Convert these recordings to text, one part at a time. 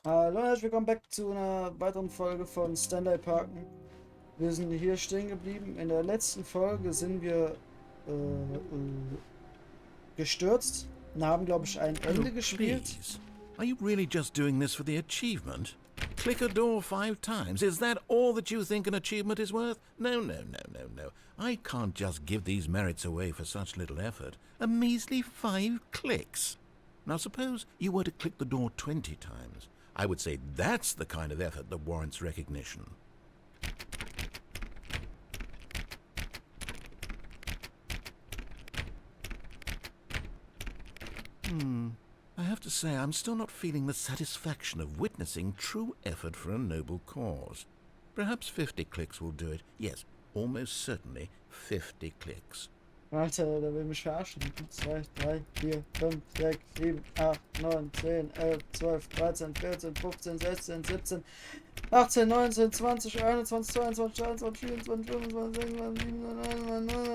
Hallo und herzlich willkommen back zu einer weiteren Folge von Stanley Parken. Wir sind hier stehen geblieben. In der letzten Folge sind wir gestürzt und haben, glaube ich, ein Oh, Ende gespielt. please. Are you really just doing this for the achievement? Click a door 5 times. Is that all that you think an achievement is worth? No, no, no, no, no. I can't just give these merits away for such little effort. A measly 5 clicks. Now suppose you were to click the door 20 times. I would say that's the kind of effort that warrants recognition. I have to say, I'm still not feeling the satisfaction of witnessing true effort for a noble cause. Perhaps 50 clicks will do it. Yes, almost certainly 50 clicks. Alter, der will mich verarschen. 2, 3, 4, 5, 6, 7, 8, 9, 10, 11, 12, 13, 14, 15, 16, 17, 18, 19, 20, 21, 22, 23, 24, 25, 26, 27, 28, 29,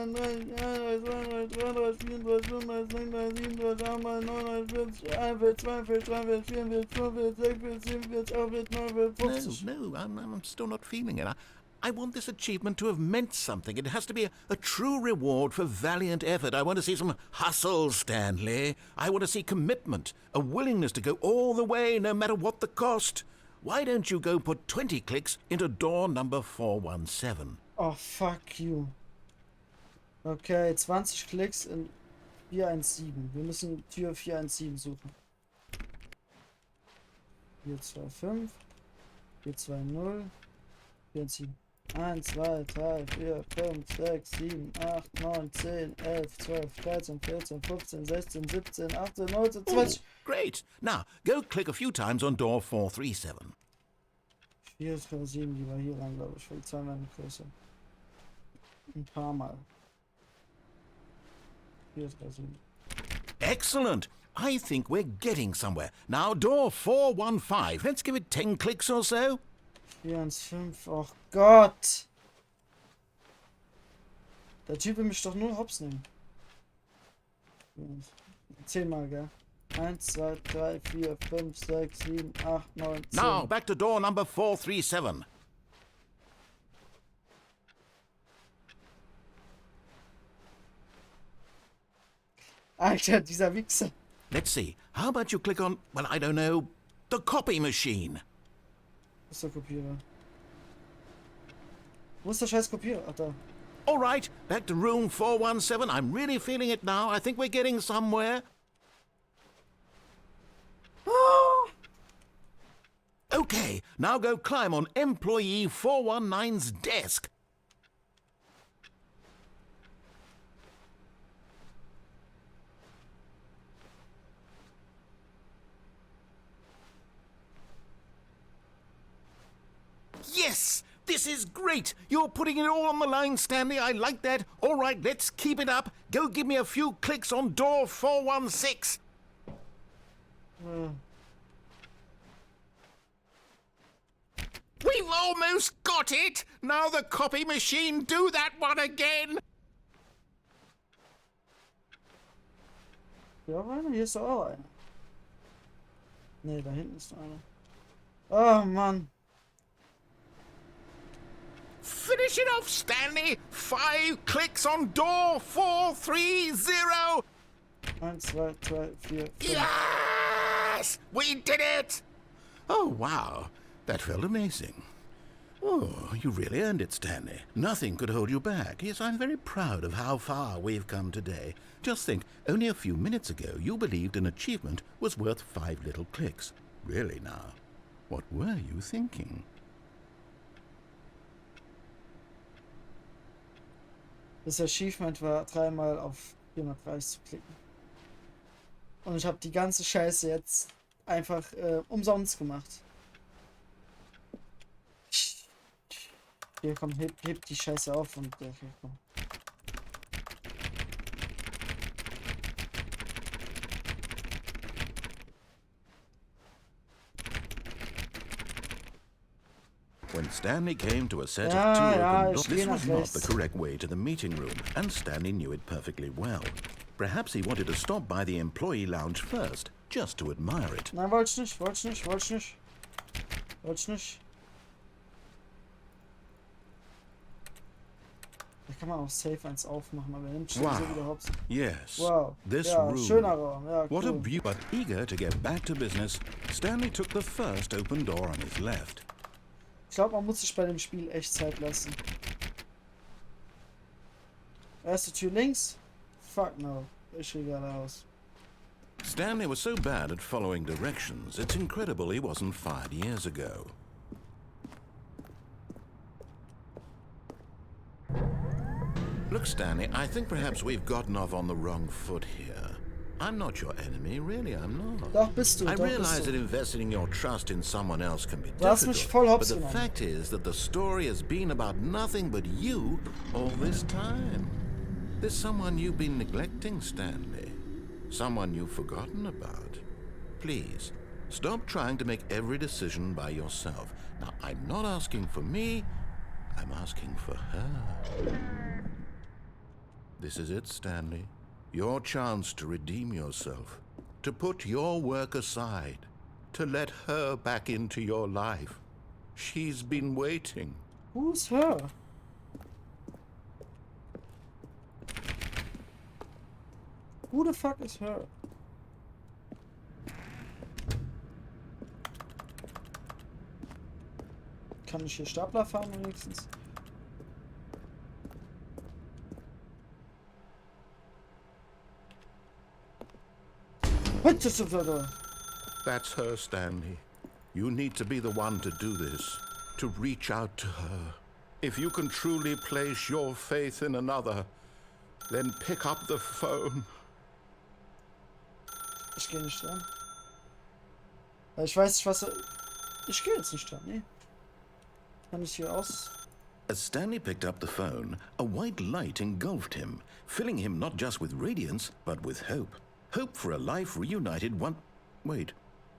30, 31, 32, 33, 34, 35, 36, 37, 38, 39, 40, 41, 42, 43, 44, 45, 46, 47, 48, 49, 50. No, I'm still not feeling it. I want this achievement to have meant something. It has to be a true reward for valiant effort. I want to see some hustle, Stanley. I want to see commitment, a willingness to go all the way, no matter what the cost. Why don't you go put 20 clicks into door number 417? Oh, fuck you. Okay, 20 Klicks in 417. Wir müssen Tür 417 suchen. 425, 420, 417. 1, 2, 3, 4, 5, 6, 7, 8, 9, 10, 11, 12, 13, 14, 15, 16, 17, 18, 19, 20. Great. Now, go click a few times on door 437. 4, 3, 7, die war hier lang, glaube ich. Für 2 Mal größer. Ein paar Mal. 4, 3, 7. Excellent. I think we're getting somewhere. Now, door 415. Let's give it 10 clicks or so. 415, oh Gott! Der Typ will mich doch nur hops nehmen. 10 Mal, gell? 1, 2, 3, 4, 5, 6, 7, 8, 9, 10. Now, back to door number 437. Alter, dieser Wichser. Let's see. How about you click on, well, I don't know, the copy machine? Wo ist der Kopierer? Wo ist der scheiß Kopierer? Ach, da. All right, back to room 417. I'm really feeling it now. I think we're getting somewhere. Okay, now go climb on employee 419's desk. Yes! This is great! You're putting it all on the line, Stanley. I like that. All right, let's keep it up. Go give me a few clicks on door 416. We've almost got it! Now the copy machine, do that one again! Ja, einer. Hier ist doch auch einer. Ne, da hinten ist noch einer. Oh, Mann. Finish it off, Stanley! 5 clicks on door 430! 1, 2, 3, 4, 5. Yes! We did it! Oh, wow. That felt amazing. Oh, you really earned it, Stanley. Nothing could hold you back. Yes, I'm very proud of how far we've come today. Just think, only a few minutes ago you believed an achievement was worth 5 little clicks. Really now, what were you thinking? Das Achievement war 3-mal auf 430 zu klicken. Und ich habe die ganze Scheiße jetzt einfach umsonst gemacht. Hier, komm, heb die Scheiße auf und hier, komm. When Stanley came to a set Ja, of 2 ja, open ich doors, geh this nach was not rechts. the correct way to the meeting room, and Stanley knew it perfectly well. Perhaps he wanted to stop by the employee lounge first, just to admire it. Nein, wollte ich nicht. Wollte ich nicht. Da kann man auch safe eins aufmachen, aber er nimmt schon so wieder hops. Yes. Wow. This Ja, room. schöner Raum. Ja, What a cool. beauty. But eager to get back to business, Stanley took the first open door on his left. Ich glaube, man muss sich bei dem Spiel echt Zeit lassen. Erste Tür links. Fuck no. Ich gehe gerade aus. Stanley was so bad at following directions, it's incredible he wasn't fired years ago. Look, Stanley, I think perhaps we've gotten off on the wrong foot here. I'm not your enemy, really, I'm not. Doch bist du, I doch realize bist that du. investing your trust in someone else can be Du hast mich difficult, voll but hops the genommen. fact is that the story has been about nothing but you all this time. There's someone you've been neglecting, Stanley. Someone you've forgotten about. Please, stop trying to make every decision by yourself. Now, I'm not asking for me, I'm asking for her. This is it, Stanley. Your chance to redeem yourself. To put your work aside. To let her back into your life. She's been waiting. Who's her? Who the fuck is her? Kann ich hier Stapler fahren wenigstens? That's her, Stanley. You need to be the one to do this. To reach out to her. If you can truly place your faith in another, then pick up the phone. Ich gehe nicht dran. Ich weiß nicht, was er... Ich gehe jetzt nicht dran, nee. Kann ich hier aus... As Stanley picked up the phone, a white light engulfed him, filling him not just with radiance, but with hope. Hope for a life reunited one... Wait.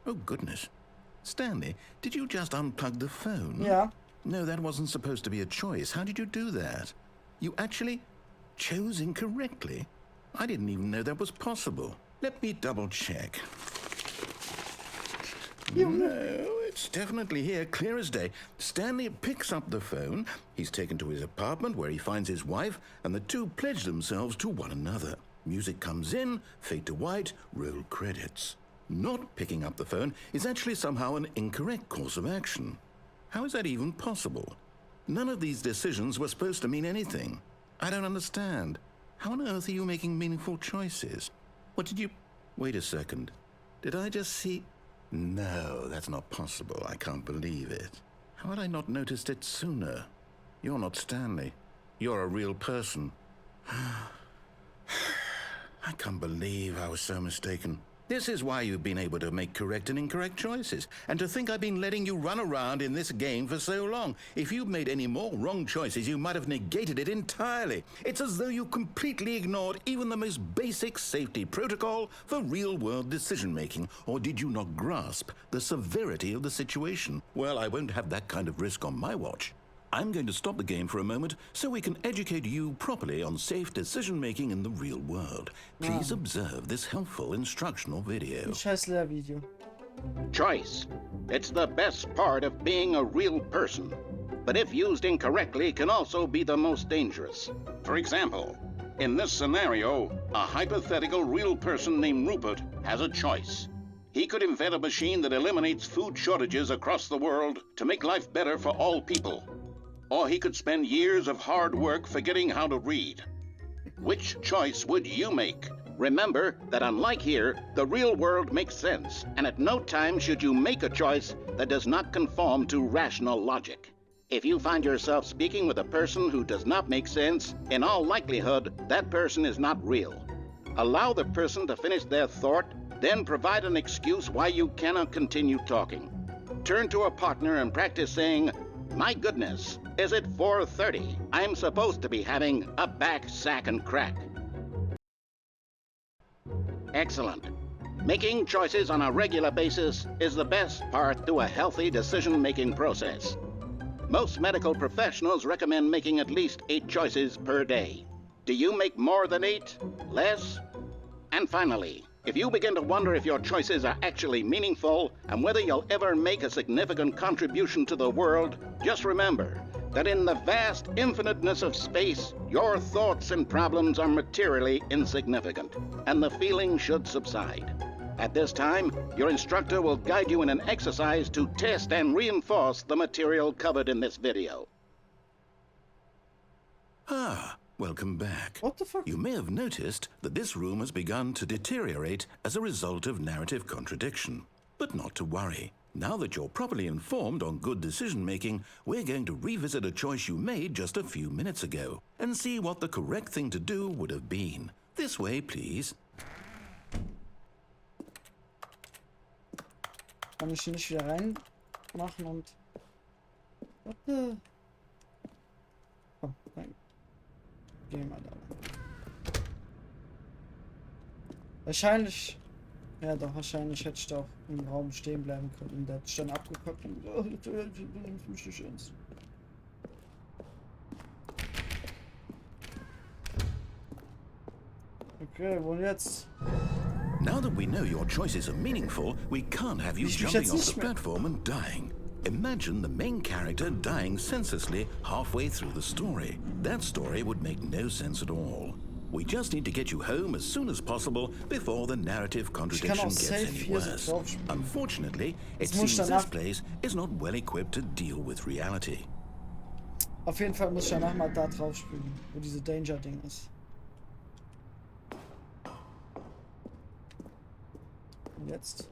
Oh, goodness. Stanley, did you just unplug the phone? Ja. No, that wasn't supposed to be a choice. How did you do that? You actually chose incorrectly? I didn't even know that was possible. Let me double check. No, it's definitely here, clear as day. Stanley picks up the phone. He's taken to his apartment where he finds his wife, and the two pledge themselves to one another. Music comes in, fade to white, roll credits. Not picking up the phone is actually somehow an incorrect course of action. How is that even possible? None of these decisions were supposed to mean anything. I don't understand. How on earth are you making meaningful choices? What did you... Wait a second. Did I just see... No, that's not possible. I can't believe it. How had I not noticed it sooner? You're not Stanley. You're a real person. I can't believe I was so mistaken. This is why you've been able to make correct and incorrect choices. And to think I've been letting you run around in this game for so long. If you'd made any more wrong choices, you might have negated it entirely. It's as though you completely ignored even the most basic safety protocol for real-world decision-making. Or did you not grasp the severity of the situation? Well, I won't have that kind of risk on my watch. I'm going to stop the game for a moment so we can educate you properly on safe decision-making in the real world. Please observe this helpful instructional video. Scheiß Lehrvideo. Choice. It's the best part of being a real person. But if used incorrectly, can also be the most dangerous. For example, in this scenario, a hypothetical real person named Rupert has a choice. He could invent a machine that eliminates food shortages across the world to make life better for all people. Or he could spend years of hard work forgetting how to read. Which choice would you make? Remember that unlike here, the real world makes sense, and at no time should you make a choice that does not conform to rational logic. If you find yourself speaking with a person who does not make sense, in all likelihood, that person is not real. Allow the person to finish their thought, then provide an excuse why you cannot continue talking. Turn to a partner and practice saying, "My goodness, is it 4:30? I'm supposed to be having a back, sack, and crack." Excellent. Making choices on a regular basis is the best part to a healthy decision-making process. Most medical professionals recommend making at least 8 choices per day. Do you make more than 8? Less? And finally, If you begin to wonder if your choices are actually meaningful and whether you'll ever make a significant contribution to the world, just remember that in the vast infiniteness of space, your thoughts and problems are materially insignificant, and the feeling should subside. At this time, your instructor will guide you in an exercise to test and reinforce the material covered in this video. Welcome back. What the fuck? You may have noticed that this room has begun to deteriorate as a result of narrative contradiction. But not to worry. Now that you're properly informed on good decision-making, we're going to revisit a choice you made just a few minutes ago and see what the correct thing to do would have been. This way, please. Kann ich hier nicht wieder reinmachen und... What the... Oh, nein. Gehen wir da lang. Wahrscheinlich... Ja doch, wahrscheinlich hätte ich da auch im Raum stehen bleiben können. Und der hat sich dann abgekackt und gesagt, oh, jetzt mich nicht ernst. Okay, wo jetzt? Now that we know your choices are meaningful, we can't have you jumping off the platform and dying. Imagine the main character dying senselessly halfway through the story. That story would make no sense at all. We just need to get you home as soon as possible before the narrative contradiction gets any worse. Unfortunately, it seems this place is not well equipped to deal with reality. Auf jeden Fall muss ich danach mal da drauf springen, wo diese Danger-Ding ist. Und jetzt?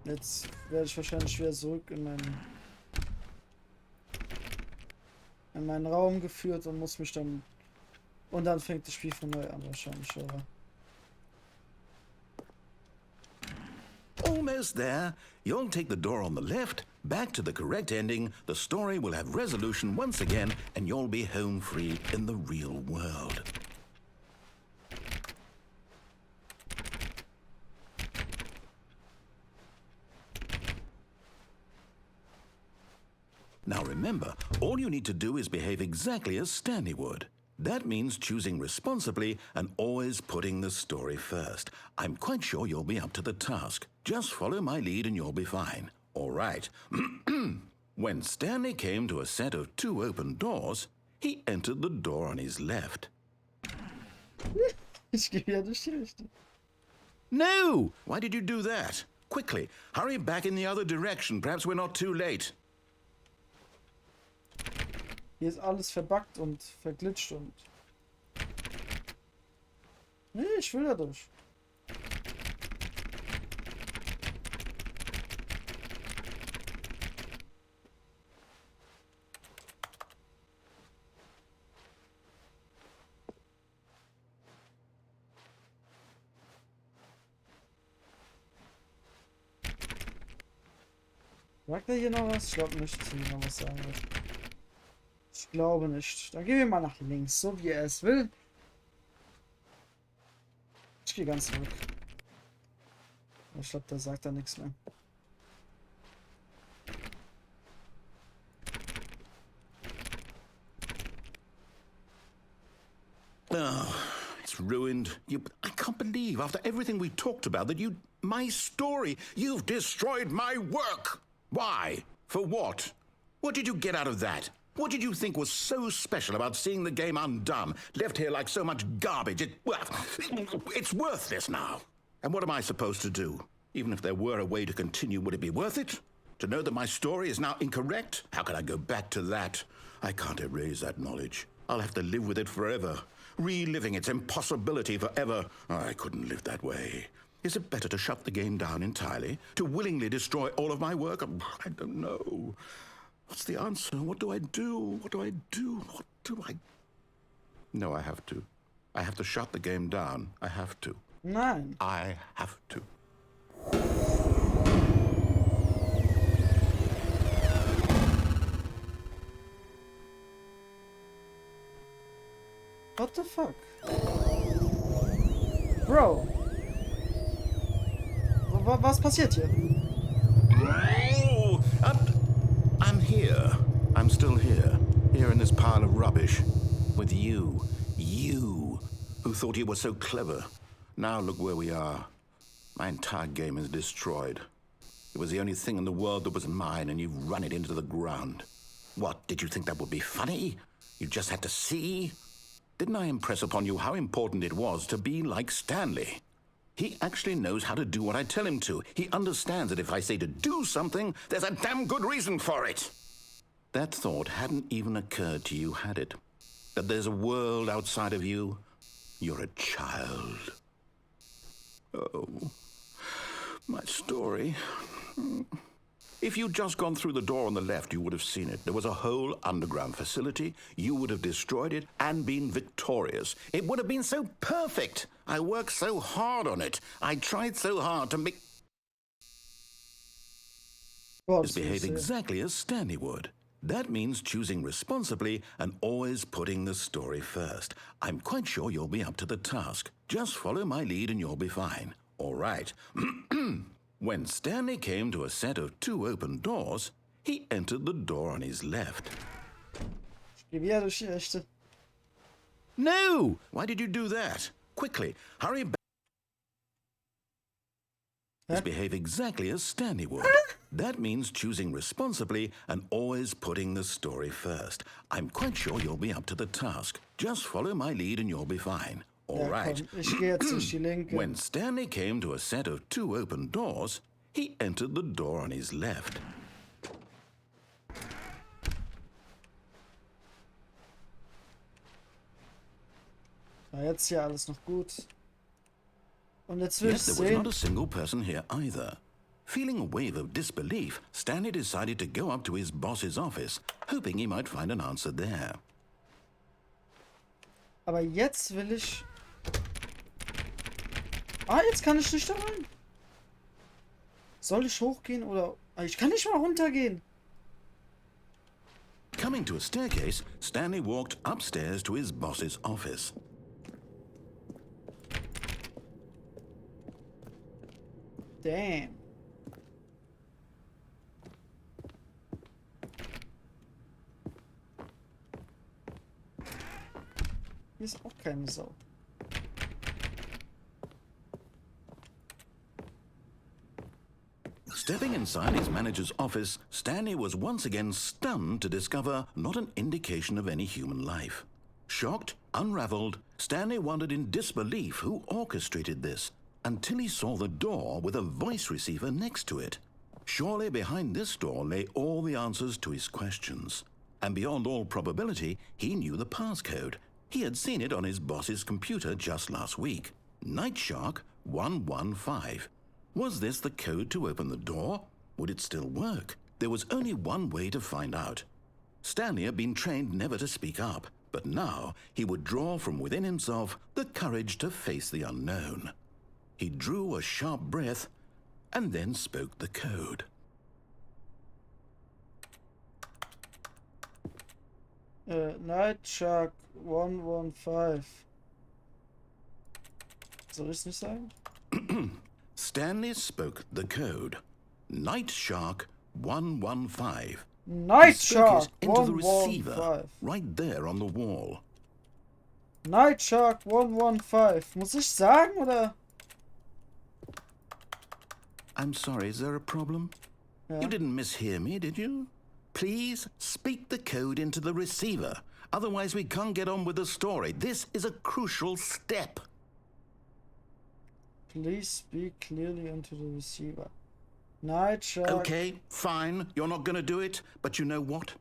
Jetzt werde ich wahrscheinlich wieder zurück in meinen Raum geführt und muss mich dann... Und dann fängt das Spiel von neu an wahrscheinlich, oder? Almost there. You'll take the door on the left, back to the correct ending, the story will have resolution once again, and you'll be home free in the real world. Now remember, all you need to do is behave exactly as Stanley would. That means choosing responsibly and always putting the story first. I'm quite sure you'll be up to the task. Just follow my lead and you'll be fine. All right. When Stanley came to a set of 2 open doors, he entered the door on his left. Ich gehe ja durch die Richtung. No! Why did you do that? Quickly, hurry back in the other direction. Perhaps we're not too late. Hier ist alles verbuggt und verglitscht und... Nee, ich will da durch. Sagt er hier noch was? Ich glaube nicht, dass er hier noch was sagen wird. Ich glaube nicht. Dann gehen wir mal nach links, so wie er es will. Ich gehe ganz zurück. Ich glaube, da sagt er nichts mehr. Oh, it's ruined. I can't believe, after everything we talked about, that my story, you've destroyed my work. Why? For what? What did you get out of that? What did you think was so special about seeing the game undone, left here like so much garbage? It's worthless now. And what am I supposed to do? Even if there were a way to continue, would it be worth it? To know that my story is now incorrect? How can I go back to that? I can't erase that knowledge. I'll have to live with it forever, reliving its impossibility forever. I couldn't live that way. Is it better to shut the game down entirely? To willingly destroy all of my work? I don't know. What's the answer? What do I do? What do I do? What do I... No, I have to. I have to shut the game down. I have to. Nein. I have to. What the fuck? Bro. Was passiert hier? Oh, I'm here. I'm still here. Here in this pile of rubbish. With you. You. who thought he was so clever. Now look where we are. My entire game is destroyed. It was the only thing in the world that was mine, and you've run it into the ground. What, did you think that would be funny? You just had to see? Didn't I impress upon you how important it was to be like Stanley? He actually knows how to do what I tell him to. He understands that if I say to do something, there's a damn good reason for it. That thought hadn't even occurred to you, had it? That there's a world outside of you? You're a child. Oh, my story. If you'd just gone through the door on the left, you would have seen it. There was a whole underground facility. You would have destroyed it and been victorious. It would have been so perfect. I worked so hard on it. I tried so hard to make... behave exactly as Stanley would. That means choosing responsibly and always putting the story first. I'm quite sure you'll be up to the task. Just follow my lead and you'll be fine. All right. When Stanley came to a set of 2 open doors, he entered the door on his left. No! Why did you do that? Quickly, hurry back. Behave exactly as Stanley would. That means choosing responsibly and always putting the story first. I'm quite sure you'll be up to the task. Just follow my lead and you'll be fine. All right. When Stanley came to a set of 2 open doors, he entered the door on his left. Jetzt hier alles noch gut. Und jetzt will ich Yes, there was sehen. not a single person here either. Feeling a wave of disbelief, Stanley decided to go up to his boss's office, hoping he might find an answer there. Aber jetzt will ich... jetzt kann ich nicht da rein. Soll ich hochgehen oder... Ich kann nicht mal runtergehen. Coming to a staircase, Stanley walked upstairs to his boss's office. Damn. Hier ist auch keine Sau. Stepping inside his manager's office, Stanley was once again stunned to discover not an indication of any human life. Shocked, unraveled, Stanley wondered in disbelief who orchestrated this, until he saw the door with a voice receiver next to it. Surely behind this door lay all the answers to his questions. And beyond all probability, he knew the passcode. He had seen it on his boss's computer just last week. Night Shark 115. Was this the code to open the door? Would it still work? There was only one way to find out. Stanley had been trained never to speak up, but now he would draw from within himself the courage to face the unknown. He drew a sharp breath and then spoke the code. Night Shark 115. Soll ich es nicht sagen? Stanley spoke the code. Night Shark 115. Night Spoke Shark it into the receiver, 115. right there on the wall. Night Shark 115. Muss ich sagen oder? I'm sorry, is there a problem? Ja. You didn't mishear me, did you? Please speak the code into the receiver. Otherwise we can't get on with the story. This is a crucial step. Please speak clearly into the receiver. Night Shark. Okay, fine. You're not going to do it. But you know what?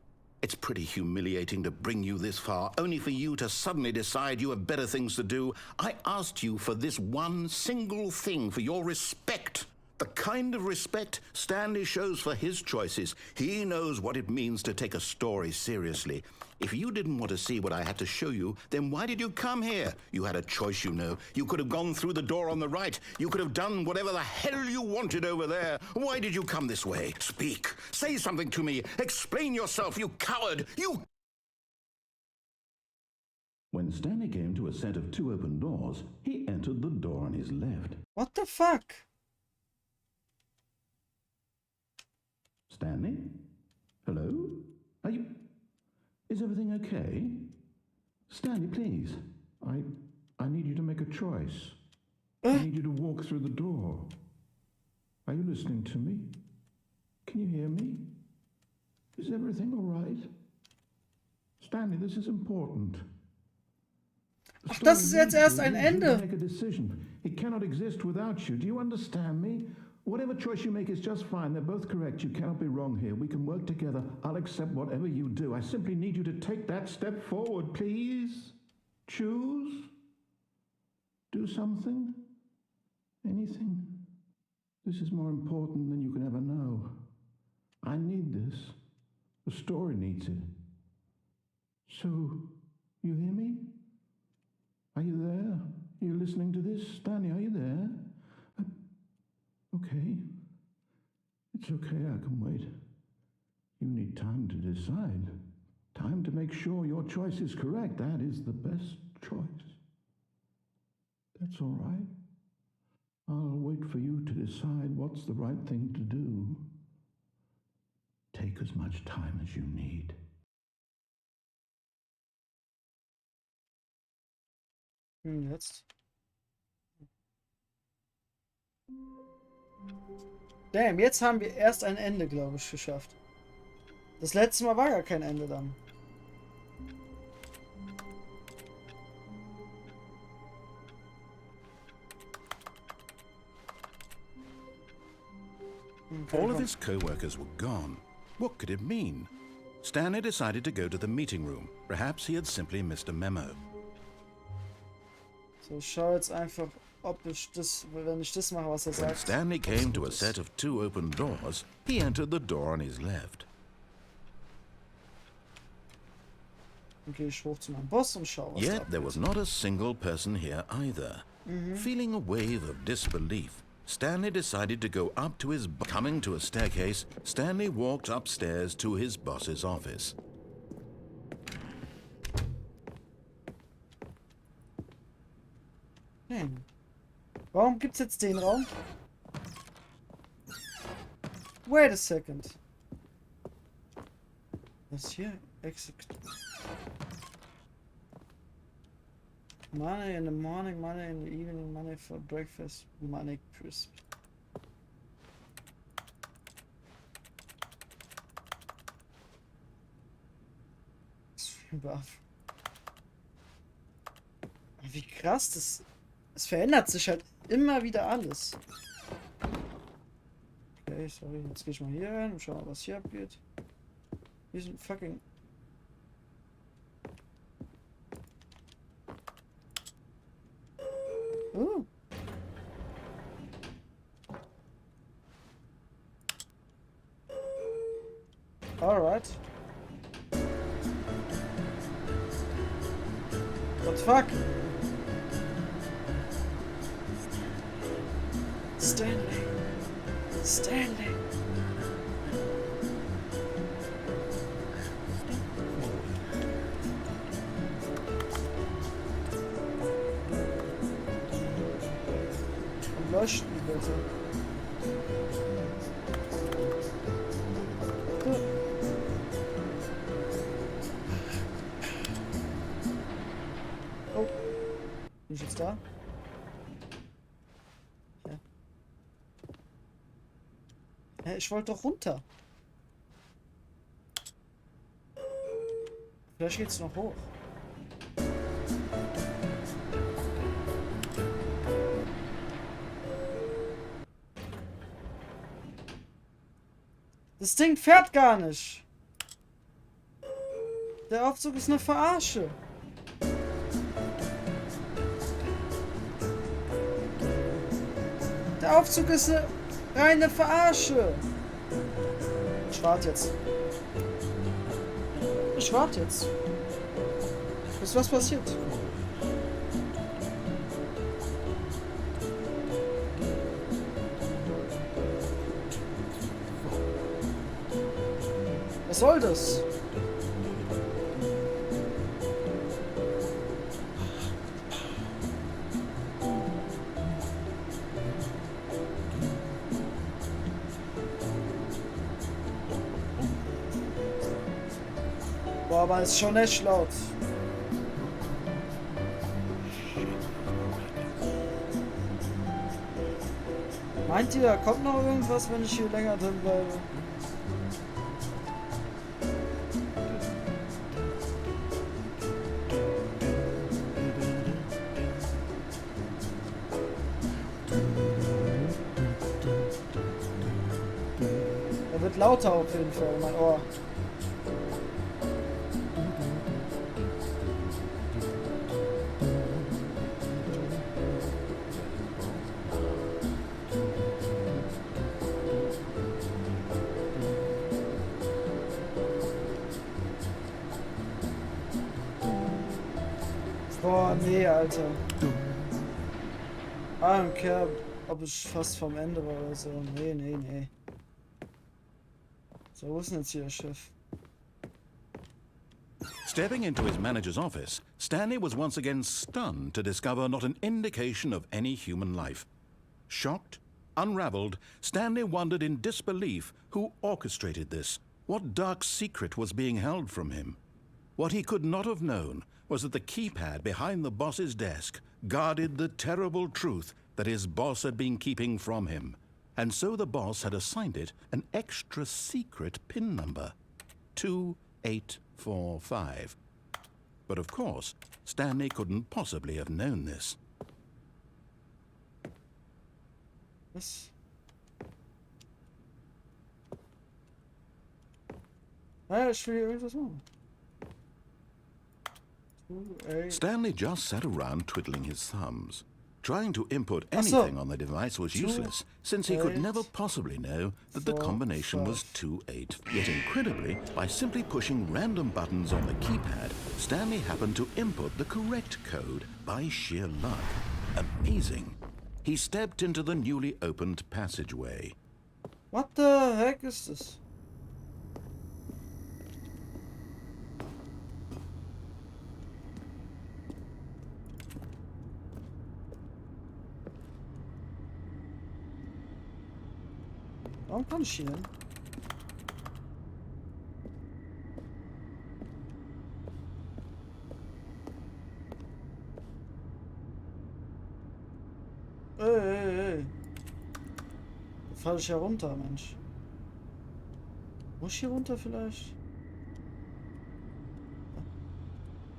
It's pretty humiliating to bring you this far, only for you to suddenly decide you have better things to do. I asked you for this one single thing, for your respect. The kind of respect Stanley shows for his choices. He knows what it means to take a story seriously. If you didn't want to see what I had to show you, then why did you come here? You had a choice, you know. You could have gone through the door on the right. You could have done whatever the hell you wanted over there. Why did you come this way? Speak. Say something to me. Explain yourself, you coward. You... When Stanley came to a set of 2 open doors, he entered the door on his left. What the fuck? Stanley? Hello? Are you... Is everything okay? Stanley, please. I need you to make a choice. I need you to walk through the door. Are you listening to me? Can you hear me? Is everything all right? Stanley, this is important. Ach, das ist jetzt erst ein Ende. Make a decision. It cannot exist without you. Do you understand me? Whatever choice you make is just fine. They're both correct. You cannot be wrong here. We can work together. I'll accept whatever you do. I simply need you to take that step forward, please. Choose. Do something. Anything. This is more important than you can ever know. I need this. The story needs it. So, you hear me? Are you there? Are you listening to this? Stanley, are you there? Okay. It's okay, I can wait. You need time to decide. Time to make sure your choice is correct. That is the best choice. That's all right. I'll wait for you to decide what's the right thing to do. Take as much time as you need. Jetzt. Damn, jetzt haben wir erst ein Ende, glaube ich, geschafft. Das letzte Mal war gar kein Ende dann. Okay, All of his co-workers were gone. What could it mean? Stanley decided to go to the meeting room. Perhaps he had simply missed a memo. So, ich schaue jetzt einfach, ob ich das, wenn ich das mache, was er When sagt. Stanley came to a set of 2 open doors, he entered the door on his left. Dann gehe ich hoch zu meinem Boss und schaue, was da Yet there was abgeht. not a single person here either. Feeling a wave of disbelief, Stanley decided to go up to his coming to a staircase. Stanley walked upstairs to his boss's office. Nein. Warum gibt's jetzt den Raum? Wait a second. Was hier? Exit. Money in the morning, money in the evening, money for breakfast, money crisp. Wie krass das. Es verändert sich halt immer wieder alles. Okay, sorry, jetzt gehe ich mal hier rein und schau mal, was hier abgeht. Hier sind fucking. Oh. Alright. What the fuck? Stanley. Stanley. Und leuchten die bitte. Oh. Bin ich jetzt da? Ja. Hä, ich wollte doch runter. Vielleicht geht's noch hoch. Das Ding fährt gar nicht. Der Aufzug ist eine Verarsche. Der Aufzug ist eine reine Verarsche. Ich warte jetzt. Ich warte jetzt. Bis was passiert. Was soll das? Boah, aber ist schon echt laut. Meint ihr, da kommt noch irgendwas, wenn ich hier länger drin bleibe? Er wird lauter auf jeden Fall, mein Ohr. Boah, nee, Alter. I don't care, ob ich fast vom Ende war oder so. Nee, nee, nee. So, wo ist denn jetzt hier der Chef? Stepping into his manager's office, Stanley was once again stunned to discover not an indication of any human life. Shocked, unraveled, Stanley wondered in disbelief who orchestrated this, what dark secret was being held from him. What he could not have known was that the keypad behind the boss's desk guarded the terrible truth that his boss had been keeping from him. And so the boss had assigned it an extra secret PIN number, 2845. But of course, Stanley couldn't possibly have known this. Was? Ah, ich will hier irgendwas machen. Stanley just sat around twiddling his thumbs. Trying to input anything on the device was useless, since he could never possibly know that the combination was 28. Yet incredibly, by simply pushing random buttons on the keypad, Stanley happened to input the correct code by sheer luck. Amazing. He stepped into the newly opened passageway. What the heck is this? Warum kann ich hier hin? Ey. Da falle ich ja runter, Mensch. Muss ich hier runter vielleicht?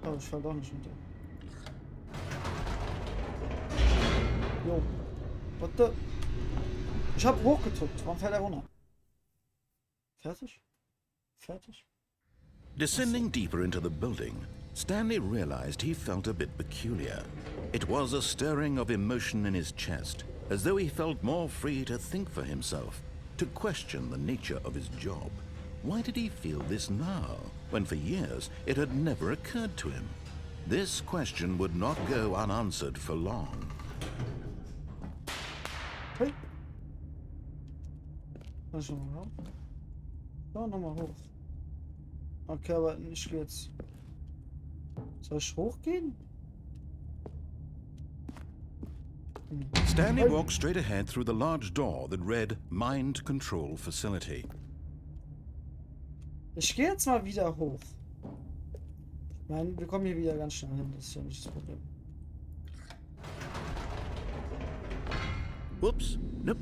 Oh, ich fall doch nicht runter. Jo. What the... Ich hab hochgedrückt. Warum fällt er runter? Fertig? Fertig? Descending deeper into the building, Stanley realized he felt a bit peculiar. It was a stirring of emotion in his chest, as though he felt more free to think for himself, to question the nature of his job. Why did he feel this now, when for years it had never occurred to him? This question would not go unanswered for long. Hey. Also, ja, nochmal hoch. Okay, aber nicht jetzt. Soll ich hochgehen? Stanley walked straight ahead through the large door that read Mind Control Facility. Ich gehe jetzt mal wieder hoch. Ich meine, wir kommen hier wieder ganz schnell hin, das ist ja nicht das Problem. Whoops, nope,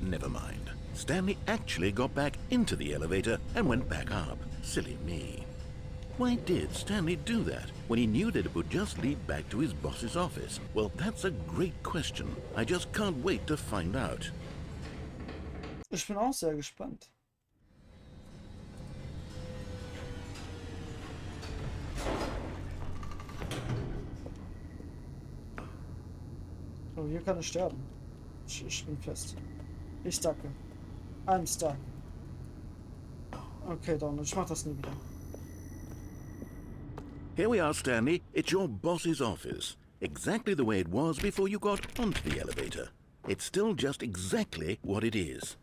never mind. Stanley actually got back into the elevator and went back up. Silly me. Why did Stanley do that when he knew that it would just lead back to his boss's office? Well, that's a great question. I just can't wait to find out. Ich bin auch sehr gespannt. Oh, hier kann ich sterben. Ich bin fest. Ich stacke. I'm stuck. Okay, Donald, ich mach das nie wieder. Here we are, Stanley. It's your boss's office. Exactly the way it was before you got onto the elevator. It's still just exactly what it is.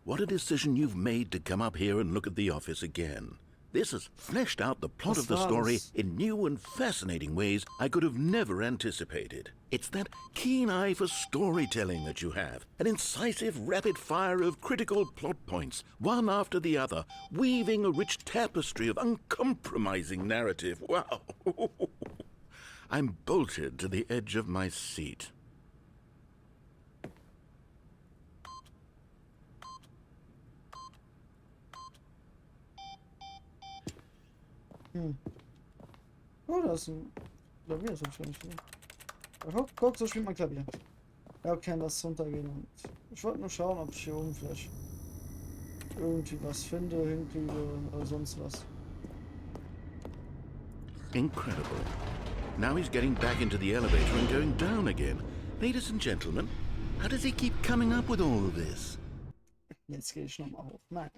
What a decision you've made to come up here and look at the office again. This has fleshed out the plot of the story in new and fascinating ways I could have never anticipated. It's that keen eye for storytelling that you have, an incisive rapid fire of critical plot points, one after the other, weaving a rich tapestry of uncompromising narrative. Wow! I'm bolted to the edge of my seat. Oh, da ist ein Klavier, das hab ich gar nicht gesehen. Guck, so spielt man Klavier. Ja, okay, lass runtergehen. Und ich wollte nur schauen, ob ich hier oben vielleicht irgendwie was finde, hinkriege oder sonst was. Incredible. Now he's getting back into the elevator and going down again. Ladies and gentlemen, how does he keep coming up with all of this? Jetzt gehe ich nochmal hoch. Nein.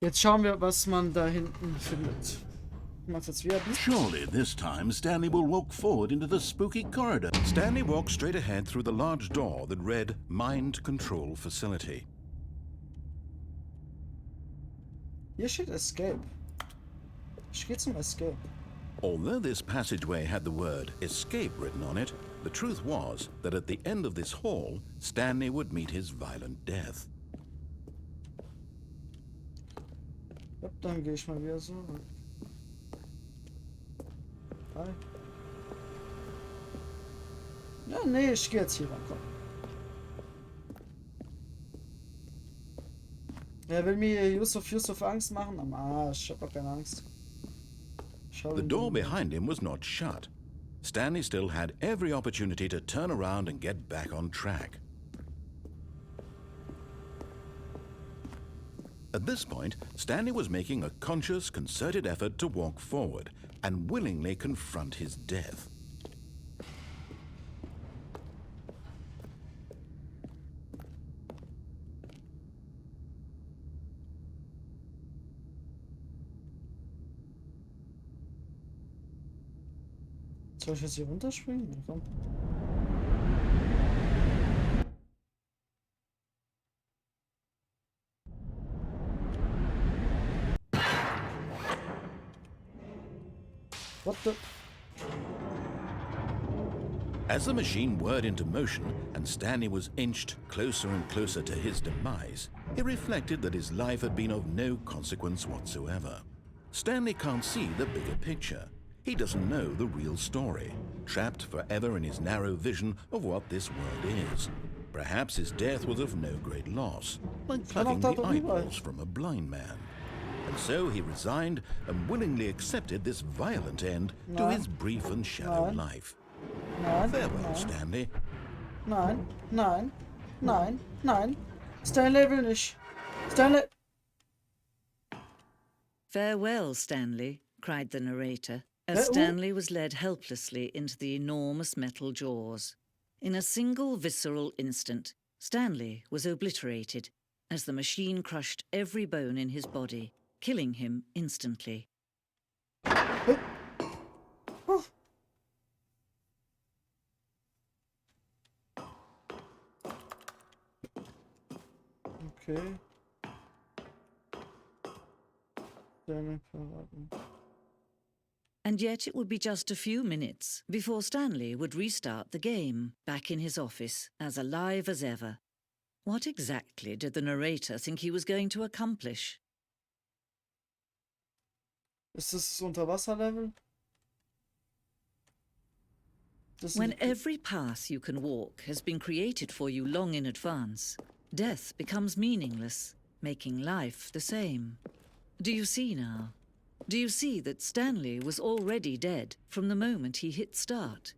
Jetzt schauen wir, was man da hinten findet. Ich mach's jetzt wieder. Surely this time Stanley will walk forward into the spooky corridor. Stanley walked straight ahead through the large door that read Mind Control Facility. Hier steht Escape. Ich gehe zum Escape. Although this passageway had the word escape written on it, the truth was that at the end of this hall, Stanley would meet his violent death. Ja, dann gehe ich mal wieder so. Hi. Ja, nee, ich gehe jetzt hier rein, komm. Er will mir Yusuf Angst machen? Am Arsch, ich hab doch keine Angst. The door behind him was not shut. Stanley still had every opportunity to turn around and get back on track. At this point, Stanley was making a conscious, concerted effort to walk forward and willingly confront his death. Soll ich jetzt hier runterspringen? Ja, komm. What the? As the machine whirred into motion and Stanley was inched closer and closer to his demise, he reflected that his life had been of no consequence whatsoever. Stanley can't see the bigger picture. He doesn't know the real story, trapped forever in his narrow vision of what this world is. Perhaps his death was of no great loss, like plucking the eyeballs from a blind man. And so he resigned and willingly accepted this violent end to his brief and shallow life. Farewell, Stanley. Nein, nein, nein, nein. Stanley will nicht. Stanley. Farewell, Stanley, cried the narrator, as Stanley was led helplessly into the enormous metal jaws. In a single visceral instant, Stanley was obliterated as the machine crushed every bone in his body, killing him instantly. Okay. And yet it would be just a few minutes before Stanley would restart the game, back in his office, as alive as ever. What exactly did the narrator think he was going to accomplish? Ist das Unterwasserlevel? When every path you can walk has been created for you long in advance, death becomes meaningless, making life the same. Do you see now? Do you see that Stanley was already dead from the moment he hit start?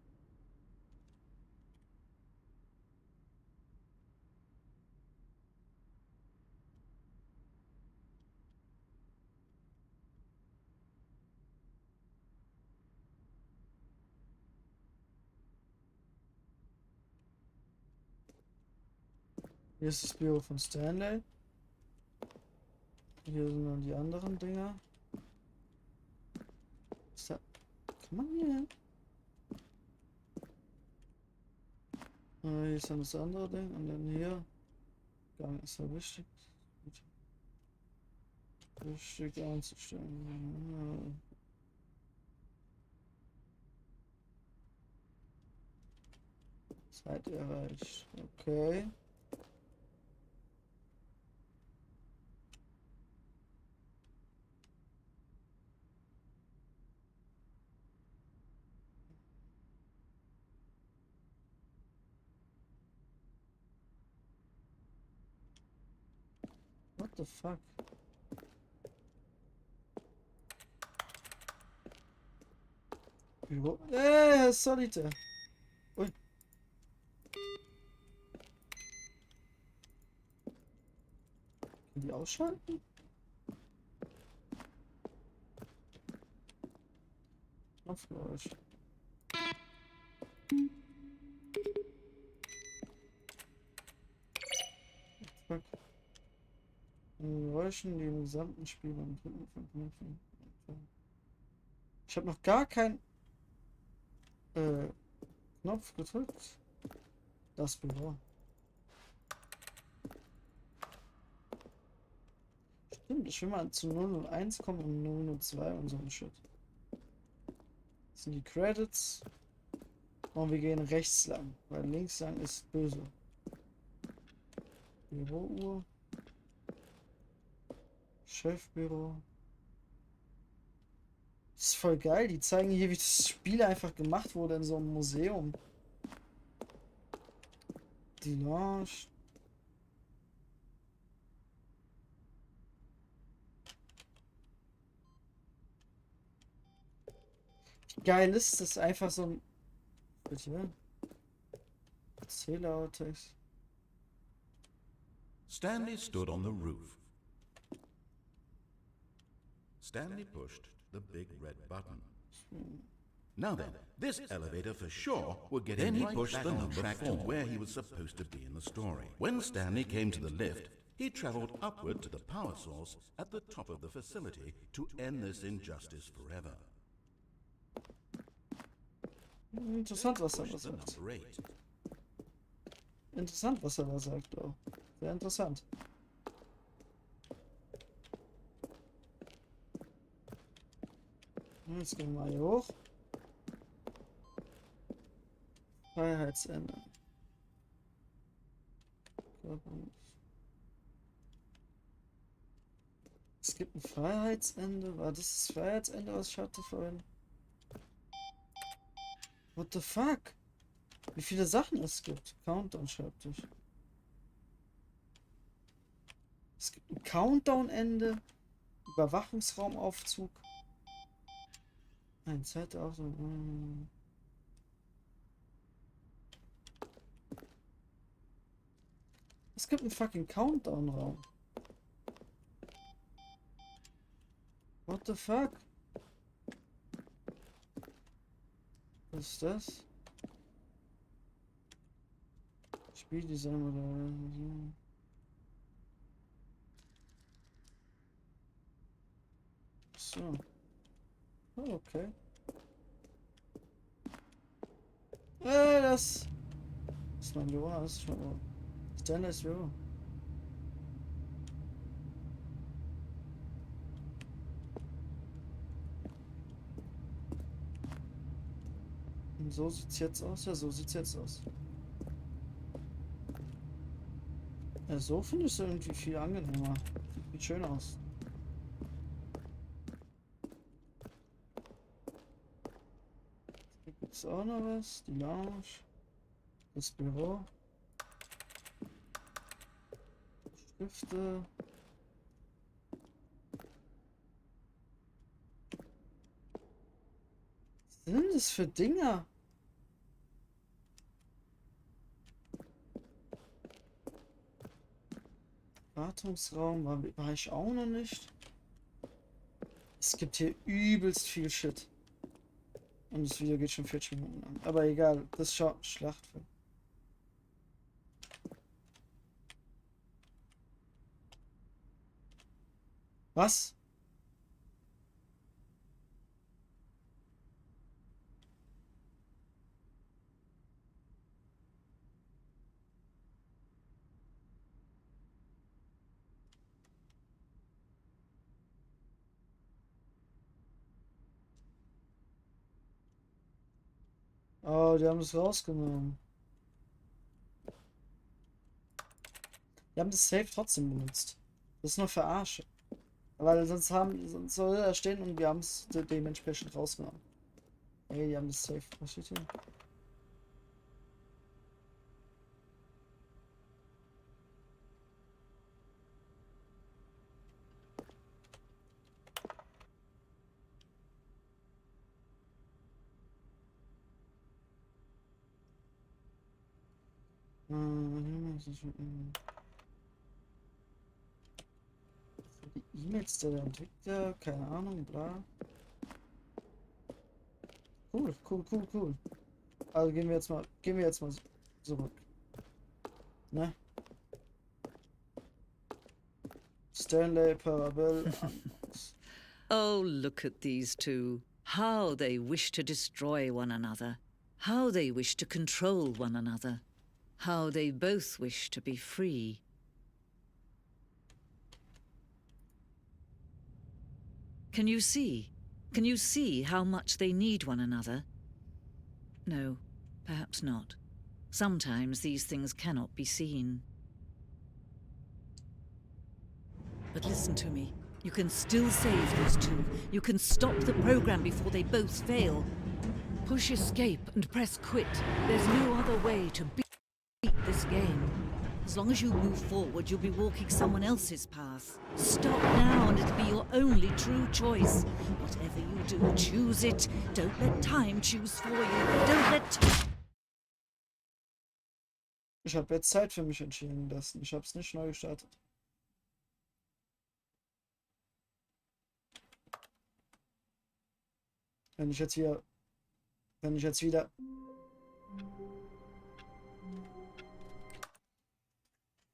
Hier ist das Büro von Stanley. Hier sind dann die anderen Dinger. Ist da... Kann man hier hin? Hier ist dann das andere Ding. Und dann hier. Gang ist ja wichtig. Wichtig einzustellen. Zeit erreicht. Okay. What the fuck? Büro. Solitär. Ui. Können die ausschalten? Knopfgeräusch. Fuck. Geräuschen, die im gesamten Spiel beim Drücken von Knöpfen. Ich habe noch gar keinen Knopf gedrückt. Das Büro. Stimmt, ich will mal zu 001 kommen und 002 und so ein Shit. Das sind die Credits. Und wir gehen rechts lang, weil links lang ist böse. Bürouhr. Chefbüro. Das ist voll geil. Die zeigen hier, wie das Spiel einfach gemacht wurde in so einem Museum. Die Lounge. Wie geil ist das? Einfach so ein... Bitte? Erzähler-Outtakes. Stanley stood on the roof. Stanley pushed the big red button. Now then, this elevator for sure will get him right pushed the number track to where he was supposed to be in the story. When Stanley came to the lift, he traveled upward to the power source at the top of the facility to end this injustice forever. Interessant, was er da Pushed the sagt. number 8. Interessant, was er da sagt, auch. Sehr interessant. Jetzt gehen wir mal hier hoch. Freiheitsende. Es gibt ein Freiheitsende. War das das Freiheitsende, was ich hatte vorhin? What the fuck? Wie viele Sachen es gibt. Countdown-Schreibtisch. Es gibt ein Countdown-Ende. Überwachungsraumaufzug. Ein Zeitaufzug. Es gibt einen fucking Countdown-Raum. What the fuck? Was ist das? Spieldesign oder... So. Oh, okay. Das ist mein Büro, das ist schon... Stanley's Büro. Und so sieht's jetzt aus? Ja, so sieht's jetzt aus. Ja, so finde ich es irgendwie viel angenehmer. Sieht schön aus. Hier gibt's auch noch was. Die Lounge. Das Büro. Stifte. Was sind denn das für Dinger? Wartungsraum war ich auch noch nicht. Es gibt hier übelst viel Shit. Und das Video geht schon 40 Minuten lang. Aber egal, das ist Schlachtfeld. Was? Oh, die haben das rausgenommen. Die haben das Safe trotzdem benutzt. Das ist nur Verarsche. Weil sonst soll er stehen und wir haben es dementsprechend rausgenommen. Ey, die haben das Safe. Was steht hier? Die E-Mails der Entwickler, keine Ahnung, bla. Cool, cool, cool, cool. Also gehen wir jetzt mal zurück. Ne? Stanley, Parabel. Oh, look at these two. How they wish to destroy one another. How they wish to control one another. How they both wish to be free. Can you see? Can you see how much they need one another? No, perhaps not. Sometimes these things cannot be seen. But listen to me. You can still save these two. You can stop the program before they both fail. Push escape and press quit. There's no other way to beat this game. As long as you move forward, you'll be walking someone else's path. Stop now and it'll be your only true choice. Whatever you do, choose it. Don't let time choose for you. Don't let... Ich habe jetzt Zeit für mich entschieden lassen. Ich habe es nicht neu gestartet. Wenn ich jetzt wieder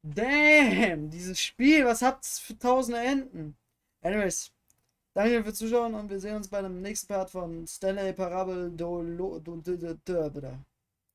Damn, dieses Spiel, was hat's für tausende Enden? Anyways, danke fürs Zuschauen und wir sehen uns bei dem nächsten Part von Stanley Parabel,